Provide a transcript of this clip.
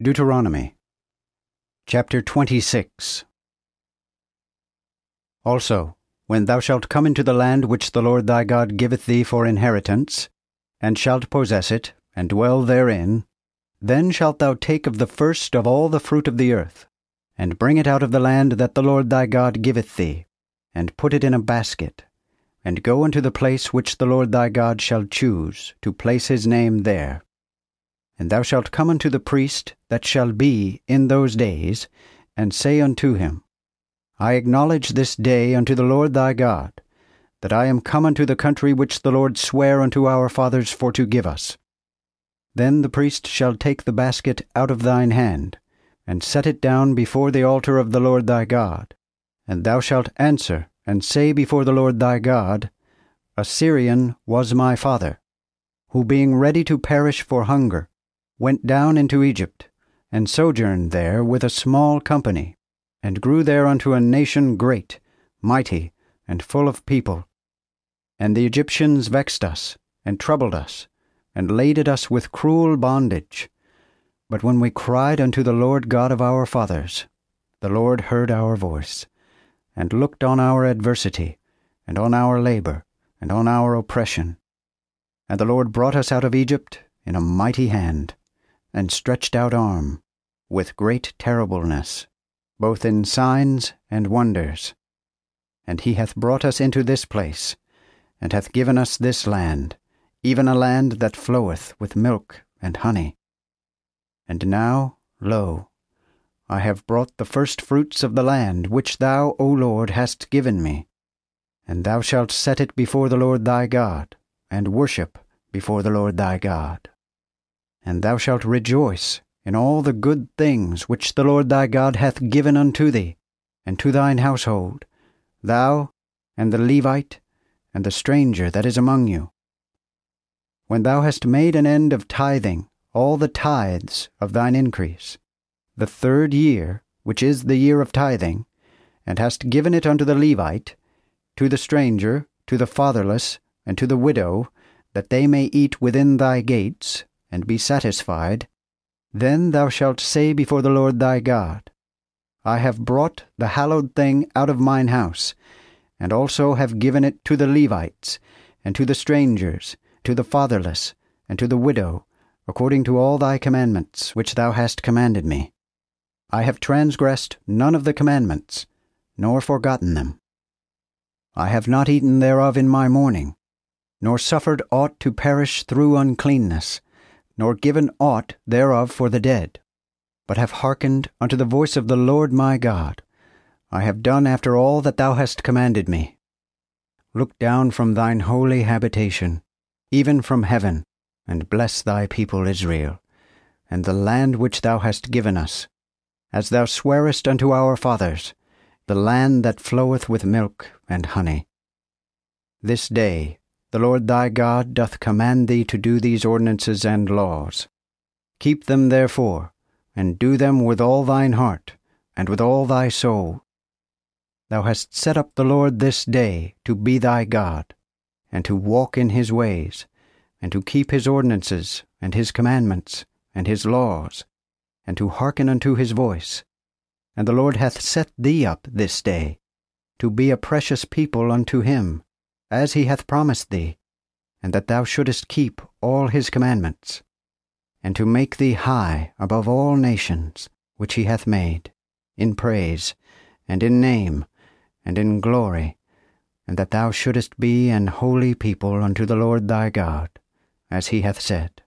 Deuteronomy chapter 26. Also, when thou shalt come into the land which the Lord thy God giveth thee for inheritance, and shalt possess it, and dwell therein, then shalt thou take of the first of all the fruit of the earth, and bring it out of the land that the Lord thy God giveth thee, and put it in a basket, and go unto the place which the Lord thy God shall choose, to place his name there. And thou shalt come unto the priest that shall be in those days, and say unto him, I acknowledge this day unto the Lord thy God, that I am come unto the country which the Lord sware unto our fathers for to give us. Then the priest shall take the basket out of thine hand, and set it down before the altar of the Lord thy God. And thou shalt answer, and say before the Lord thy God, A Syrian was my father, who being ready to perish for hunger, went down into Egypt, and sojourned there with a small company, and grew there unto a nation great, mighty, and full of people. And the Egyptians vexed us, and troubled us, and laded us with cruel bondage. But when we cried unto the Lord God of our fathers, the Lord heard our voice, and looked on our adversity, and on our labor, and on our oppression. And the Lord brought us out of Egypt in a mighty hand, and stretched out arm, with great terribleness, both in signs and wonders. And he hath brought us into this place, and hath given us this land, even a land that floweth with milk and honey. And now, lo, I have brought the first fruits of the land which thou, O Lord, hast given me. And thou shalt set it before the Lord thy God, and worship before the Lord thy God. And thou shalt rejoice in all the good things which the Lord thy God hath given unto thee, and to thine household, thou, and the Levite, and the stranger that is among you. When thou hast made an end of tithing all the tithes of thine increase, the 3rd year, which is the year of tithing, and hast given it unto the Levite, to the stranger, to the fatherless, and to the widow, that they may eat within thy gates, and be satisfied, then thou shalt say before the Lord thy God, I have brought the hallowed thing out of mine house, and also have given it to the Levites, and to the strangers, to the fatherless, and to the widow, according to all thy commandments which thou hast commanded me. I have transgressed none of the commandments, nor forgotten them. I have not eaten thereof in my mourning, nor suffered aught to perish through uncleanness, nor given aught thereof for the dead, but have hearkened unto the voice of the Lord my God. I have done after all that thou hast commanded me. Look down from thine holy habitation, even from heaven, and bless thy people Israel, and the land which thou hast given us, as thou swarest unto our fathers, the land that floweth with milk and honey. This day the Lord thy God doth command thee to do these ordinances and laws. Keep them therefore, and do them with all thine heart, and with all thy soul. Thou hast set up the Lord this day to be thy God, and to walk in his ways, and to keep his ordinances, and his commandments, and his laws, and to hearken unto his voice. And the Lord hath set thee up this day, to be a precious people unto him, as he hath promised thee, and that thou shouldest keep all his commandments, and to make thee high above all nations which he hath made, in praise, and in name, and in glory, and that thou shouldest be an holy people unto the Lord thy God, as he hath said.